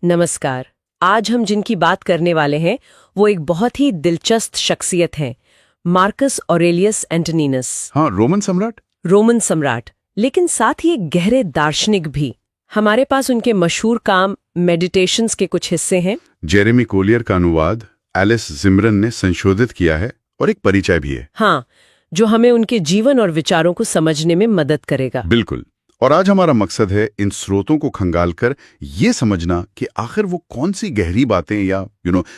नमस्कार। आज हम जिनकी बात करने वाले हैं वो एक बहुत ही दिलचस्प शख्सियत हैं, मार्कस ऑरेलियस एंटोनिनस। हाँ, रोमन सम्राट, लेकिन साथ ही एक गहरे दार्शनिक भी। हमारे पास उनके मशहूर काम मेडिटेशंस के कुछ हिस्से हैं। जेरेमी कोलियर का अनुवाद एलिस जिमरन ने संशोधित किया है और एक परिचय भी है। हाँ, जो हमें उनके जीवन और विचारों को समझने में मदद करेगा। बिल्कुल। और आज हमारा मकसद है इन स्रोतों को खंगालकर ये समझना कि आखिर वो कौन सी गहरी बातें या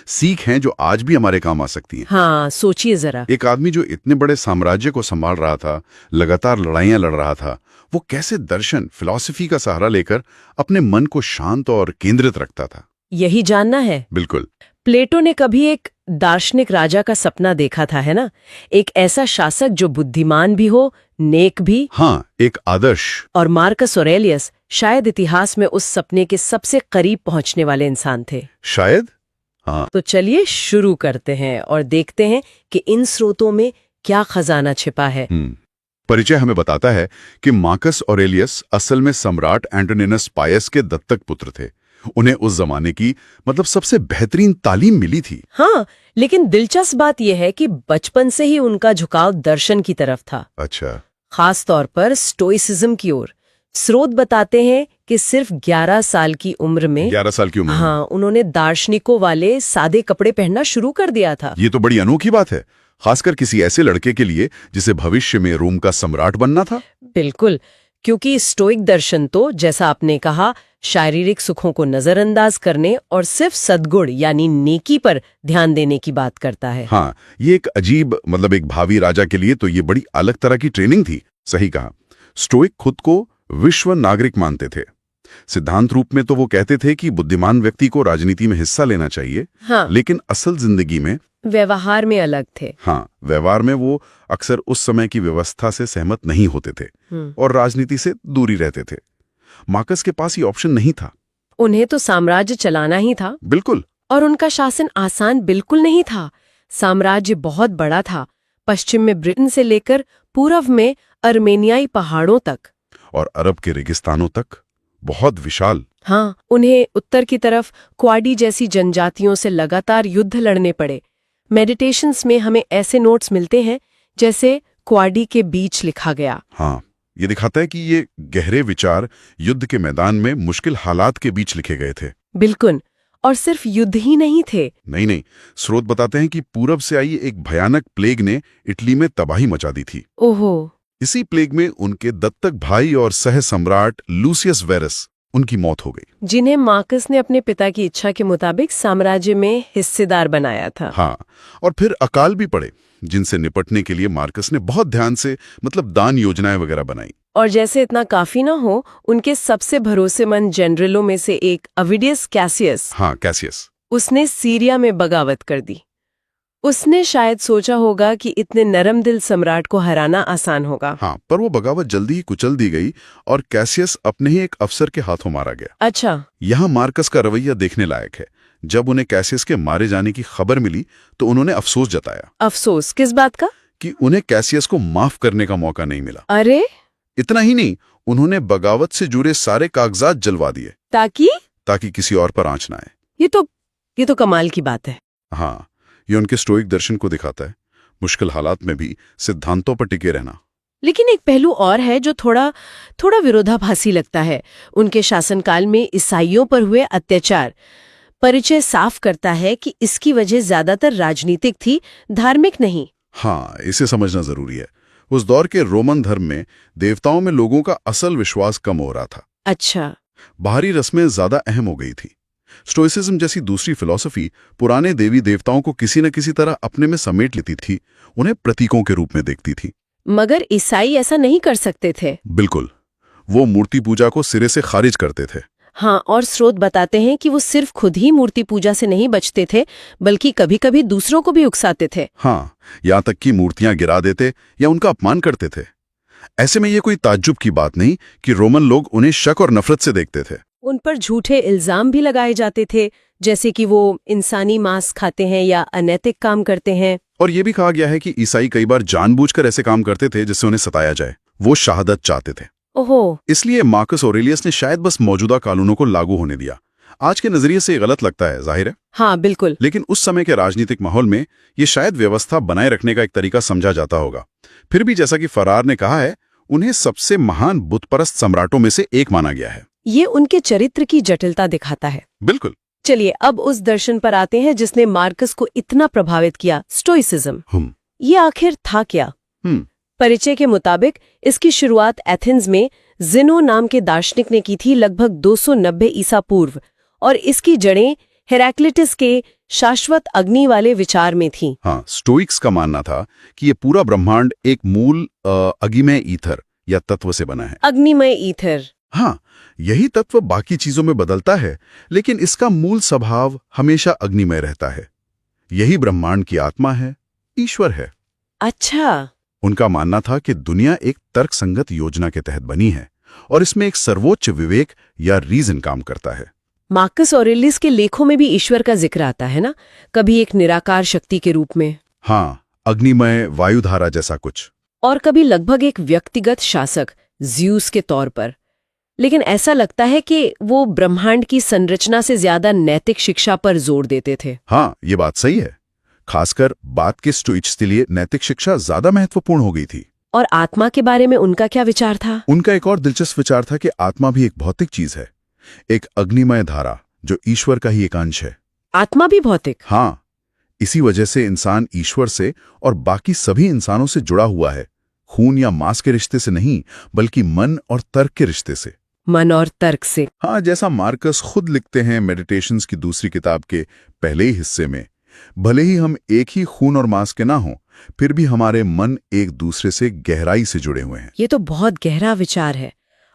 सीख हैं जो आज भी हमारे काम आ सकती हैं। हाँ, सोचिए जरा। एक आदमी जो इतने बड़े साम्राज्य को संभाल रहा था, लगातार लड़ाइयां लड़ रहा था, वो कैसे दर्शन, फिलॉसफी का सहारा लेकर अपने मन को शांत और केंद्रित रखता था। यही जानना है। बिल्कुल। प्लेटो ने कभी एक दार्शनिक राजा का सपना देखा था, है ना? एक ऐसा शासक जो बुद्धिमान भी हो, नेक भी। हाँ, एक आदर्श। और मार्कस ऑरेलियस शायद इतिहास में उस सपने के सबसे करीब पहुंचने वाले इंसान थे। शायद। हाँ, तो चलिए शुरू करते हैं और देखते हैं कि इन स्रोतों में क्या खजाना छिपा है। परिचय हमें बताता है कि मार्कस ऑरेलियस असल में सम्राट एंटोनिनस पायस के दत्तक पुत्र थे। उन्हें उस जमाने की सबसे बेहतरीन तालीम मिली थी। हाँ, लेकिन दिलचस्प बात यह है कि बचपन से ही उनका झुकाव दर्शन की तरफ था। अच्छा। खास तौर पर स्टोइसिज्म की ओर। स्रोत बताते हैं कि सिर्फ 11 साल की उम्र में 11 साल की उम्र में? हाँ, उन्होंने दार्शनिकों वाले सादे कपड़े पहनना शुरू कर दिया था। ये तो बड़ी अनोखी बात है, खासकर किसी ऐसे लड़के के लिए जिसे भविष्य में रोम का सम्राट बनना था। बिल्कुल, क्योंकि स्टोइक दर्शन तो, जैसा आपने कहा, शारीरिक सुखों को नजरअंदाज करने और सिर्फ सद्गुण यानी नेकी पर ध्यान देने की बात करता है। हाँ, ये एक अजीब एक भावी राजा के लिए तो ये बड़ी अलग तरह की ट्रेनिंग थी। सही कहा। स्टोइक खुद को विश्व नागरिक मानते थे। सिद्धांत रूप में तो वो कहते थे कि बुद्धिमान व्यक्ति को राजनीति में हिस्सा लेना चाहिए। हाँ, लेकिन असल जिंदगी में, व्यवहार में अलग थे। हाँ, व्यवहार में वो अक्सर उस समय की व्यवस्था से सहमत नहीं होते थे और राजनीति से दूरी रहते थे। मार्कस के पास ये ऑप्शन नहीं था। उन्हें तो साम्राज्य चलाना ही था। बिल्कुल। और उनका शासन आसान बिल्कुल नहीं था। साम्राज्य बहुत बड़ा था, पश्चिम में ब्रिटेन से लेकर पूर्व में अर्मेनियाई पहाड़ों तक और अरब के रेगिस्तानों तक, बहुत विशाल। हाँ, उन्हें उत्तर की तरफ क्वाडी जैसी जनजातियों से लगातार युद्ध लड़ने पड़े। मेडिटेशंस में हमें ऐसे नोट्स मिलते हैं जैसे क्वाडी के बीच लिखा गया। हाँ, ये दिखाता है कि ये गहरे विचार युद्ध के मैदान में मुश्किल हालात के बीच लिखे गए थे। बिल्कुल। और सिर्फ युद्ध ही नहीं थे। नहीं, स्रोत बताते हैं कि पूरब से आई एक भयानक प्लेग ने इटली में तबाही मचा दी थी। ओहो। इसी प्लेग में उनके दत्तक भाई और सह सम्राट लूसियस वेरस, उनकी मौत हो गई, जिन्हें मार्कस ने अपने पिता की इच्छा के मुताबिक साम्राज्य में हिस्सेदार बनाया था। हाँ, और फिर अकाल भी पड़े, जिनसे निपटने के लिए मार्कस ने बहुत ध्यान से दान योजनाएं वगैरह बनाई। और जैसे इतना काफी ना हो, उनके सबसे भरोसेमंद जनरलों में से एक अविडियस कैसियस, हाँ, कैसियस, उसने सीरिया में बगावत कर दी। उसने शायद सोचा होगा कि इतने नरम दिल सम्राट को हराना आसान होगा। हाँ, पर वो बगावत जल्दी ही कुचल दी गई और कैसियस अपने ही एक अफसर के हाथों मारा गया। अच्छा। यहाँ मार्कस का रवैया देखने लायक है। जब उन्हें कैसियस के मारे जाने की खबर मिली तो उन्होंने अफसोस जताया। अफसोस किस बात का? कि उन्हें कैसियस को माफ करने का मौका नहीं मिला। अरे, इतना ही नहीं, उन्होंने बगावत से जुड़े सारे कागजात जलवा दिए ताकि किसी और पर आंच ना आए। ये तो कमाल की बात है। हाँ, ये उनके स्टोइक दर्शन को दिखाता है, मुश्किल हालात में भी सिद्धांतों पर टिके रहना। लेकिन एक पहलू और है जो थोड़ा विरोधाभासी लगता है। उनके शासनकाल में ईसाइयों पर हुए अत्याचार। परिचय साफ करता है कि इसकी वजह ज्यादातर राजनीतिक थी, धार्मिक नहीं। हाँ, इसे समझना जरूरी है। उस दौर के रोमन धर्म में देवताओं में लोगों का असल विश्वास कम हो रहा था। अच्छा। बाहरी रस्में ज्यादा अहम हो गई थी। स्टोइसिज्म जैसी दूसरी फिलॉसफी पुराने देवी देवताओं को किसी न किसी तरह अपने में समेट लेती थी, उन्हें प्रतीकों के रूप में देखती थी। मगर ईसाई ऐसा नहीं कर सकते थे। बिल्कुल, वो मूर्ति पूजा को सिरे से खारिज करते थे। हाँ, और स्रोत बताते हैं कि वो सिर्फ खुद ही मूर्ति पूजा से नहीं बचते थे, बल्कि कभी-कभी दूसरों को भी उकसाते थे। हाँ, यहाँ तक कि मूर्तियां गिरा देते या उनका अपमान करते थे। ऐसे में ये कोई ताज्जुब की बात नहीं कि रोमन लोग उन्हें शक और नफरत से देखते थे। उन पर झूठे इल्जाम भी लगाए जाते थे, जैसे कि वो इंसानी मांस खाते हैं या अनैतिक काम करते हैं। और ये भी कहा गया है कि ईसाई कई बार जानबूझकर ऐसे काम करते थे जिससे उन्हें सताया जाए। वो शहादत चाहते थे। ओहो। इसलिए मार्कस ऑरेलियस ने शायद बस मौजूदा कानूनों को लागू होने दिया। आज के नजरिए से ये गलत लगता है, जाहिर है, हाँ बिल्कुल। लेकिन उस समय के राजनीतिक माहौल में ये शायद व्यवस्था बनाए रखने का एक तरीका समझा जाता होगा। फिर भी जैसा कि फरार ने कहा है, उन्हें सबसे महान बुतपरस्त सम्राटों में से एक माना गया है। ये उनके चरित्र की जटिलता दिखाता है। बिल्कुल। चलिए अब उस दर्शन पर आते हैं जिसने मार्कस को इतना प्रभावित किया, स्टोइसिज्म। ये आखिर था क्या? परिचय के मुताबिक इसकी शुरुआत एथेंस में जिनो नाम के दार्शनिक ने की थी लगभग 290 ईसा पूर्व, और इसकी जड़ें हेराक्लिटस के शाश्वत अग्नि वाले विचार में थीं। हाँ, स्टोइक्स का मानना था कि ये पूरा ब्रह्मांड एक मूल अग्निमय ईथर या तत्व से बना है। अग्निमय ईथर। हाँ, यही तत्व बाकी चीजों में बदलता है, लेकिन इसका मूल स्वभाव हमेशा अग्निमय रहता है। यही ब्रह्मांड की आत्मा है, ईश्वर है। अच्छा। उनका मानना था कि दुनिया एक तर्कसंगत योजना के तहत बनी है और इसमें एक सर्वोच्च विवेक या रीजन काम करता है। मार्कस ऑरेलियस के लेखों में भी ईश्वर का जिक्र आता है ना, कभी एक निराकार शक्ति के रूप में, हाँ, अग्निमय वायुधारा जैसा कुछ, और कभी लगभग एक व्यक्तिगत शासक ज़्यूस के तौर पर। लेकिन ऐसा लगता है कि वो ब्रह्मांड की संरचना से ज्यादा नैतिक शिक्षा पर जोर देते थे। हाँ, ये बात सही है। खासकर बाद के स्टोइक्स के लिए नैतिक शिक्षा ज्यादा महत्वपूर्ण हो गई थी। और आत्मा के बारे में उनका क्या विचार था? उनका एक और दिलचस्प विचार था कि आत्मा भी एक भौतिक चीज है, एक अग्निमय धारा जो ईश्वर का ही एक अंश है। आत्मा भी भौतिक? हाँ, इसी वजह से इंसान ईश्वर से और बाकी सभी इंसानों से जुड़ा हुआ है, खून या मांस के रिश्ते से नहीं, बल्कि मन और तर्क के रिश्ते से। मन और तर्क से। हाँ, जैसा मार्कस खुद लिखते हैं मेडिटेशंस की दूसरी किताब के पहले ही हिस्से में, भले ही हम एक ही खून और मांस के ना हों, फिर भी हमारे मन एक दूसरे से गहराई से जुड़े हुए हैं। ये तो बहुत गहरा विचार है।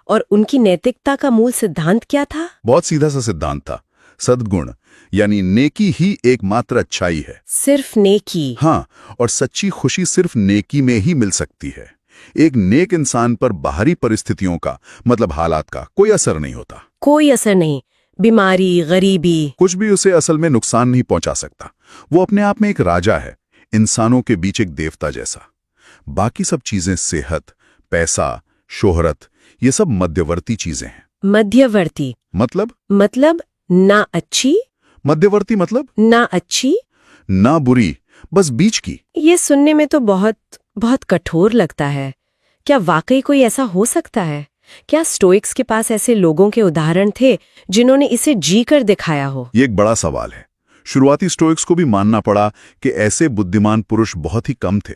और उनकी नैतिकता का मूल सिद्धांत क्या था? बहुत सीधा सा सिद्धांत था, सद्गुण यानी नेकी ही एकमात्र अच्छाई है। सिर्फ नेकी? हाँ, और सच्ची खुशी सिर्फ नेकी में ही मिल सकती है। एक नेक इंसान पर बाहरी परिस्थितियों का, मतलब हालात का, कोई असर नहीं होता। कोई असर नहीं? बीमारी, गरीबी, कुछ भी उसे असल में नुकसान नहीं पहुंचा सकता। वो अपने आप में एक राजा है, इंसानों के बीच एक देवता जैसा। बाकी सब चीजें, सेहत, पैसा, शोहरत, ये सब मध्यवर्ती चीजें हैं। मध्यवर्ती मतलब ना अच्छी? मध्यवर्ती मतलब ना अच्छी ना बुरी, बस बीच की। ये सुनने में तो बहुत बहुत कठोर लगता है। क्या वाकई कोई ऐसा हो सकता है? क्या स्टोइक्स के पास ऐसे लोगों के उदाहरण थे जिन्होंने इसे जी कर दिखाया हो? ये एक बड़ा सवाल है। शुरुआती स्टोइक्स को भी मानना पड़ा कि ऐसे बुद्धिमान पुरुष बहुत ही कम थे।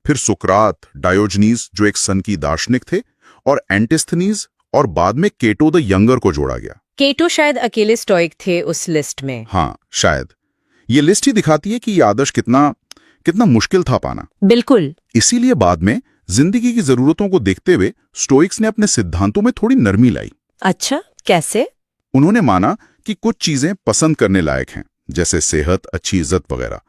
फिर सुकरात, डायोजनीज जो एक सन की दार्शनिक थे, और एंटिस्थनीज, और बाद में केटो द यंगर को जोड़ा गया। केटो शायद अकेले स्टोइक थे उस लिस्ट में। हाँ, शायद। ये लिस्ट ही दिखाती है कि ये आदर्श कितना मुश्किल था पाना। बिल्कुल। इसीलिए बाद में जिंदगी की जरूरतों को देखते हुए स्टोइक्स ने अपने सिद्धांतों में थोड़ी नरमी लाई। अच्छा, कैसे? उन्होंने माना कि कुछ चीजें पसंद करने लायक हैं, जैसे सेहत, अच्छी इज्जत वगैरह,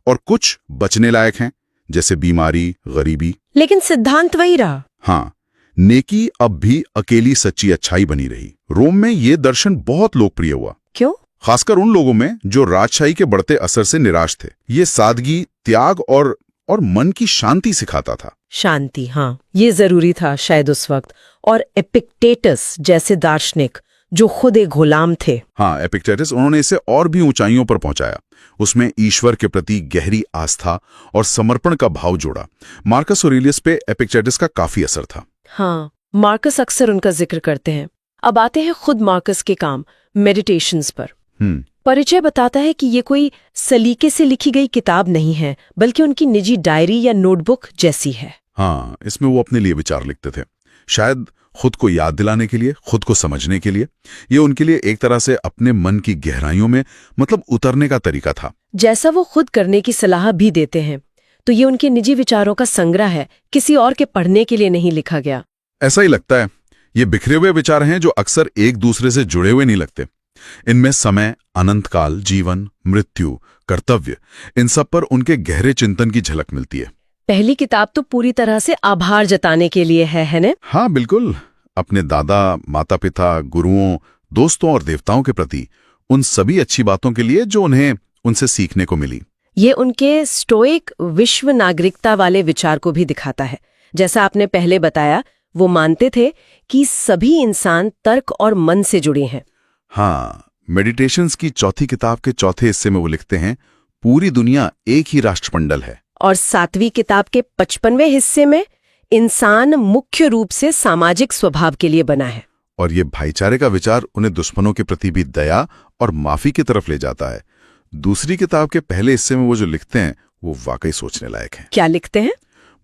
और कुछ बचने लायक हैं, जैसे बीमारी, गरीबी। लेकिन सिद्धांत वही रहा। हाँ, नेकी अब भी अकेली सच्ची अच्छाई बनी रही। रोम में ये दर्शन बहुत लोकप्रिय हुआ। क्यों? खासकर उन लोगों में जो राजशाही के बढ़ते असर से निराश थे। ये सादगी, त्याग और मन की शांति सिखाता था। शांति, हाँ, ये जरूरी था शायद उस वक्त। और एपिक्टेटस जैसे दार्शनिक जो खुद एक गुलाम थे। हाँ, एपिक्टेटस, उन्होंने इसे और भी ऊंचाइयों पर पहुंचाया। उसमें ईश्वर के प्रति गहरी आस्था और समर्पण का भाव जोड़ा। मार्कस ऑरेलियस पे एपिक्टेटस का काफी असर था। हाँ, मार्कस अक्सर उनका जिक्र करते हैं। अब आते हैं खुद मार्कस के काम मेडिटेशंस पर। परिचय बताता है कि ये कोई सलीके से लिखी गई किताब नहीं है, बल्कि उनकी निजी डायरी या नोटबुक जैसी है। हाँ, इसमें वो अपने लिए विचार लिखते थे, शायद खुद को याद दिलाने के लिए, खुद को समझने के लिए। ये उनके लिए एक तरह से अपने मन की गहराइयों में उतरने का तरीका था। जैसा वो खुद करने की सलाह भी देते हैं, तो ये उनके निजी विचारों का संग्रह है, किसी और के पढ़ने के लिए नहीं लिखा गया। ऐसा ही लगता है। ये बिखरे हुए विचार हैं जो अक्सर एक दूसरे से जुड़े हुए नहीं लगते। इनमें समय, अनंतकाल, जीवन, मृत्यु, कर्तव्य, इन सब पर उनके गहरे चिंतन की झलक मिलती है। पहली किताब तो पूरी तरह से आभार जताने के लिए है ना? हाँ, बिल्कुल। अपने दादा, माता पिता, गुरुओं, दोस्तों और देवताओं के प्रति उन सभी अच्छी बातों के लिए जो उन्हें उनसे सीखने को मिली। ये उनके स्टोइक विश्व नागरिकता वाले विचार को भी दिखाता है। जैसा आपने पहले बताया, वो मानते थे कि सभी इंसान तर्क और मन से जुड़े हैं। हाँ, मेडिटेशंस की चौथी किताब के चौथे हिस्से में वो लिखते हैं, पूरी दुनिया एक ही राष्ट्रमंडल है। और 7वीं किताब के 55वें हिस्से में इंसान मुख्य रूप से सामाजिक स्वभाव के लिए बना है। और ये भाईचारे का विचार उन्हें दुश्मनों के प्रति भी दया और माफी की तरफ ले जाता है। दूसरी किताब के पहले हिस्से में वो जो लिखते हैं वो वाकई सोचने लायक है। क्या लिखते हैं?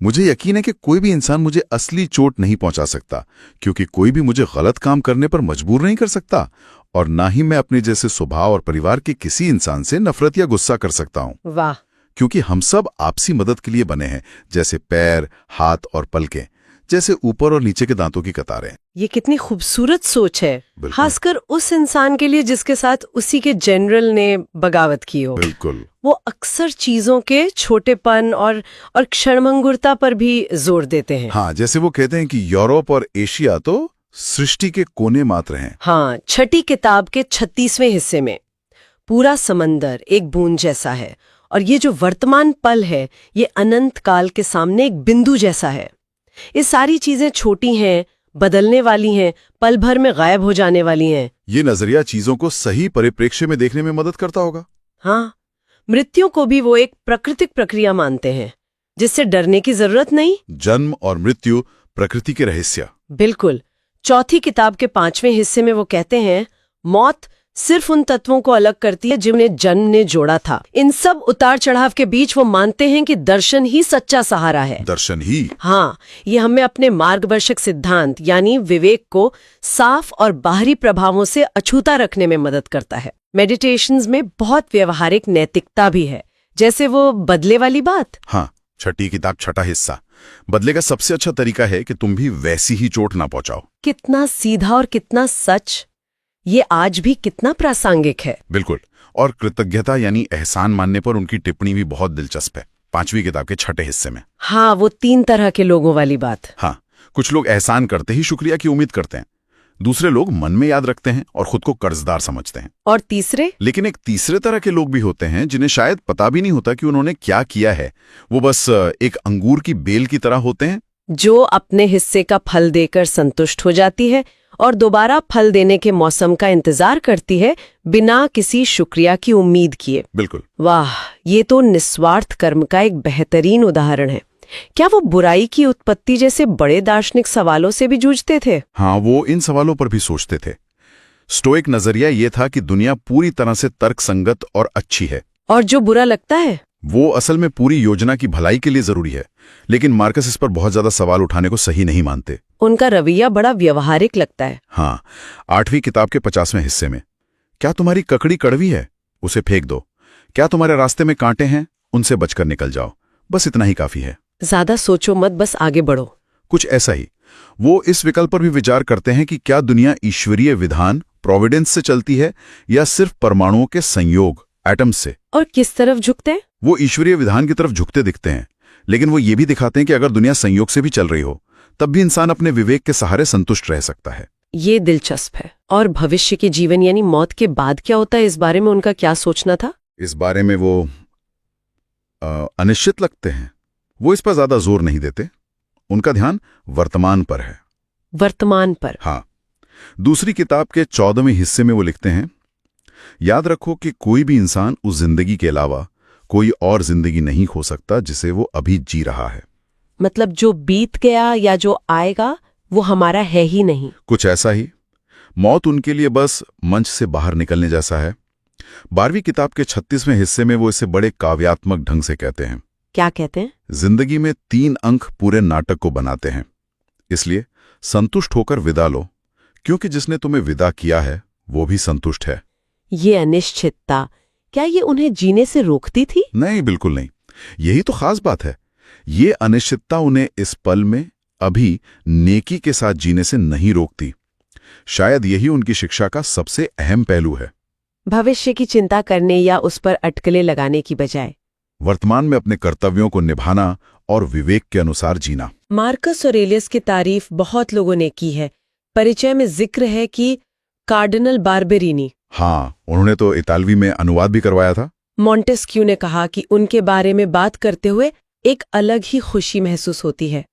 मुझे यकीन है कि कोई भी इंसान मुझे असली चोट नहीं पहुंचा सकता, क्योंकि कोई भी मुझे गलत काम करने पर मजबूर नहीं कर सकता, और ना ही मैं अपने जैसे स्वभाव और परिवार के किसी इंसान से नफरत या गुस्सा कर सकता हूं। वाह! क्योंकि हम सब आपसी मदद के लिए बने हैं, जैसे पैर, हाथ और पलकें, जैसे ऊपर और नीचे के दांतों की कतारें। ये कितनी खूबसूरत सोच है, बिल्कुल। खासकर उस इंसान के लिए जिसके साथ उसी के जनरल ने बगावत की हो। बिल्कुल। वो अक्सर चीजों के छोटेपन और क्षणभंगुरता पर भी जोर देते हैं। हाँ, जैसे वो कहते हैं कि यूरोप और एशिया तो सृष्टि के कोने मात्र हैं। हाँ, छठी किताब के 36वें हिस्से में पूरा समंदर एक बूंद जैसा है, और ये जो वर्तमान पल है ये अनंत काल के सामने एक बिंदु जैसा है। ये सारी चीजें छोटी हैं, बदलने वाली हैं, पल भर में गायब हो जाने वाली हैं। ये नजरिया चीजों को सही परिप्रेक्ष्य में देखने में मदद करता होगा। हाँ, मृत्यु को भी वो एक प्राकृतिक प्रक्रिया मानते हैं जिससे डरने की जरूरत नहीं। जन्म और मृत्यु प्रकृति के रहस्य। बिल्कुल। चौथी किताब के 5वें हिस्से में वो कहते हैं, मौत सिर्फ उन तत्वों को अलग करती है जिन्हें जन्म ने जोड़ा था। इन सब उतार चढ़ाव के बीच वो मानते हैं कि दर्शन ही सच्चा सहारा है। दर्शन ही? हाँ, ये हमें अपने मार्गदर्शक सिद्धांत यानी विवेक को साफ और बाहरी प्रभावों से अछूता रखने में मदद करता है। मेडिटेशंस में बहुत व्यवहारिक नैतिकता भी है, जैसे वो बदले वाली बात। हाँ, छठी किताब छठा हिस्सा, बदले का सबसे अच्छा तरीका है कि तुम भी वैसी ही चोट ना पहुंचाओ। कितना सीधा और कितना सच, ये आज भी कितना प्रासंगिक है। बिल्कुल। और कृतज्ञता यानी एहसान मानने पर उनकी टिप्पणी भी बहुत दिलचस्प है, 5वीं किताब के छठे हिस्से में। हाँ, वो 3 तरह के लोगों वाली बात। हाँ, कुछ लोग एहसान करते ही शुक्रिया की उम्मीद करते हैं, दूसरे लोग मन में याद रखते हैं और खुद को कर्जदार समझते हैं। और तीसरे? लेकिन एक तीसरे तरह के लोग भी होते हैं जिन्हें शायद पता भी नहीं होता कि उन्होंने क्या किया है। वो बस एक अंगूर की बेल की तरह होते हैं जो अपने हिस्से का फल देकर संतुष्ट हो जाती है और दोबारा फल देने के मौसम का इंतजार करती है बिना किसी शुक्रिया की उम्मीद किए। बिल्कुल। वाह, ये तो निस्वार्थ कर्म का एक बेहतरीन उदाहरण है। क्या वो बुराई की उत्पत्ति जैसे बड़े दार्शनिक सवालों से भी जूझते थे? हाँ, वो इन सवालों पर भी सोचते थे। स्टोइक नजरिया ये था कि दुनिया पूरी तरह से तर्कसंगत और अच्छी है, और जो बुरा लगता है वो असल में पूरी योजना की भलाई के लिए जरूरी है। लेकिन मार्कस इस पर बहुत ज्यादा सवाल उठाने को सही नहीं मानते। उनका रवैया बड़ा व्यवहारिक लगता है। हाँ, 8वीं किताब के 50वें हिस्से में, क्या तुम्हारी ककड़ी कड़वी है? उसे फेंक दो। क्या तुम्हारे रास्ते में कांटे हैं? उनसे बचकर निकल जाओ। बस इतना ही काफी है। ज्यादा सोचो मत, बस आगे बढ़ो। कुछ ऐसा ही। वो इस विकल्प पर भी विचार करते हैं कि क्या दुनिया ईश्वरीय विधान प्रोविडेंस से चलती है या सिर्फ परमाणुओं के संयोग एटम्स से। और किस तरफ झुकते हैं? वो ईश्वरीय विधान की तरफ झुकते दिखते हैं, लेकिन वो ये भी दिखाते हैं कि अगर दुनिया संयोग से भी चल रही हो तब भी इंसान अपने विवेक के सहारे संतुष्ट रह सकता है। ये दिलचस्प है। और भविष्य के जीवन यानी मौत के बाद क्या होता है, इस बारे में उनका क्या सोचना था? इस बारे में वो अनिश्चित लगते हैं। वो इस पर ज्यादा जोर नहीं देते। उनका ध्यान वर्तमान पर है। वर्तमान पर? हाँ। दूसरी किताब के 14वें हिस्से में वो लिखते हैं, याद रखो कि कोई भी इंसान उस जिंदगी के अलावा कोई और जिंदगी नहीं खो सकता जिसे वो अभी जी रहा है। मतलब जो बीत गया या जो आएगा वो हमारा है ही नहीं। कुछ ऐसा ही। मौत उनके लिए बस मंच से बाहर निकलने जैसा है। 12वीं किताब के 36वें हिस्से में वो इसे बड़े काव्यात्मक ढंग से कहते हैं। क्या कहते हैं? जिंदगी में 3 अंक पूरे नाटक को बनाते हैं, इसलिए संतुष्ट होकर विदा लो, क्योंकि जिसने तुम्हें विदा किया है वो भी संतुष्ट है। ये अनिश्चितता, क्या ये उन्हें जीने से रोकती थी? नहीं, बिल्कुल नहीं। यही तो खास बात है। ये अनिश्चितता उन्हें इस पल में अभी नेकी के साथ जीने से नहीं रोकती। शायद यही उनकी शिक्षा का सबसे अहम पहलू है। भविष्य की चिंता करने या उस पर अटकलें लगाने की बजाय वर्तमान में अपने कर्तव्यों को निभाना और विवेक के अनुसार जीना। मार्कस ऑरेलियस की तारीफ बहुत लोगों ने की है। परिचय में जिक्र है कि कार्डिनल बार्बेरिनी, हाँ, उन्होंने तो इतालवी में अनुवाद भी करवाया था। मॉन्टेस्क्यू ने कहा कि उनके बारे में बात करते हुए एक अलग ही खुशी महसूस होती है।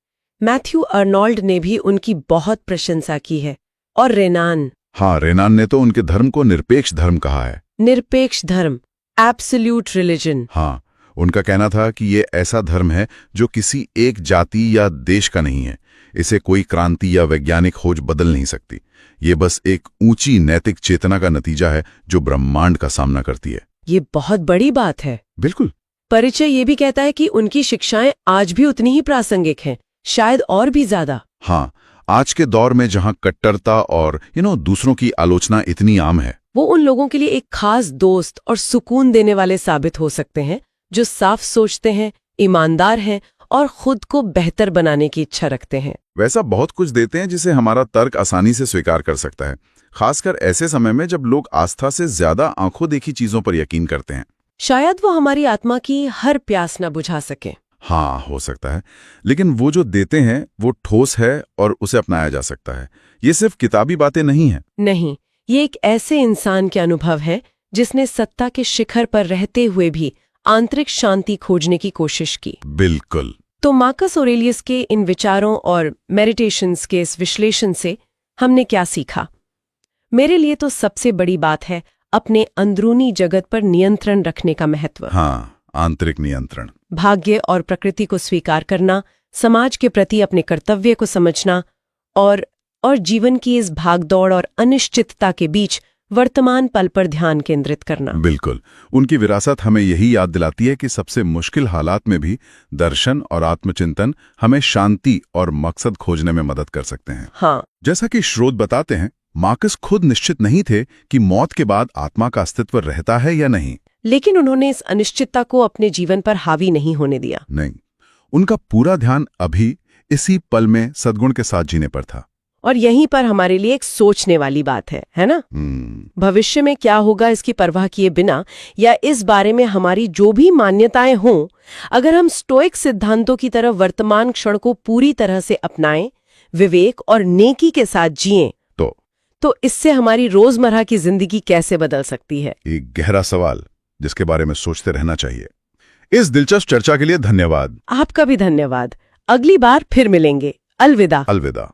मैथ्यू अर्नोल्ड ने भी उनकी बहुत प्रशंसा की है। और रेनान, हाँ, रेनान ने तो उनके धर्म को निरपेक्ष धर्म कहा है। निरपेक्ष धर्म, एब्सोल्यूट रिलीजन। हाँ, उनका कहना था कि ये ऐसा धर्म है जो किसी एक जाति या देश का नहीं है। इसे कोई क्रांति या वैज्ञानिक खोज बदल नहीं सकती। ये बस एक ऊंची नैतिक चेतना का नतीजा है जो ब्रह्मांड का सामना करती है। ये बहुत बड़ी बात है। बिल्कुल। परिचय ये भी कहता है कि उनकी शिक्षाएं आज भी उतनी ही प्रासंगिक हैं, शायद और भी ज्यादा। हाँ, आज के दौर में जहां कट्टरता और दूसरों की आलोचना इतनी आम है, वो उन लोगों के लिए एक खास दोस्त और सुकून देने वाले साबित हो सकते हैं जो साफ सोचते हैं, ईमानदार हैं और खुद को बेहतर बनाने की इच्छा रखते हैं। वैसा बहुत कुछ देते हैं जिसे हमारा तर्क आसानी से स्वीकार कर सकता है, खासकर ऐसे समय में जब लोग आस्था से ज्यादा आंखों देखी चीजों पर यकीन करते हैं। शायद वो हमारी आत्मा की हर प्यास न बुझा सके। हाँ, हो सकता है, लेकिन वो जो देते हैं वो ठोस है और उसे अपनाया जा सकता है। ये सिर्फ किताबी बातें नहीं हैं। नहीं, ये एक ऐसे इंसान के अनुभव है जिसने सत्ता के शिखर पर रहते हुए भी आंतरिक शांति खोजने की कोशिश की। बिल्कुल। तो मार्कस ऑरेलियस के इन विचारों और मेडिटेशंस के इस विश्लेषण से हमने क्या सीखा? मेरे लिए तो सबसे बड़ी बात है अपने अंदरूनी जगत पर नियंत्रण रखने का महत्व। हाँ, आंतरिक नियंत्रण। भाग्य और प्रकृति को स्वीकार करना, समाज के प्रति अपने कर्तव्य को समझना और जीवन की इस भागदौड़ और अनिश्चितता के बीच वर्तमान पल पर ध्यान केंद्रित करना। बिल्कुल। उनकी विरासत हमें यही याद दिलाती है कि सबसे मुश्किल हालात में भी दर्शन और आत्मचिंतन हमें शांति और मकसद खोजने में मदद कर सकते हैं। हाँ, जैसा कि स्रोत बताते हैं, मार्कस खुद निश्चित नहीं थे कि मौत के बाद आत्मा का अस्तित्व रहता है या नहीं, लेकिन उन्होंने इस अनिश्चितता को अपने जीवन पर हावी नहीं होने दिया। नहीं, उनका पूरा ध्यान अभी इसी पल में सद्गुण के साथ जीने पर था। और यहीं पर हमारे लिए एक सोचने वाली बात है ना? भविष्य में क्या होगा इसकी परवाह किए बिना या इस बारे में हमारी जो भी मान्यताएं हों, अगर हम स्टोइक सिद्धांतों की तरह वर्तमान क्षण को पूरी तरह से अपनाएं, विवेक और नेकी के साथ जिएं, तो इससे हमारी रोजमर्रा की जिंदगी कैसे बदल सकती है? एक गहरा सवाल जिसके बारे में सोचते रहना चाहिए। इस दिलचस्प चर्चा के लिए धन्यवाद। आपका भी धन्यवाद। अगली बार फिर मिलेंगे। अलविदा। अलविदा।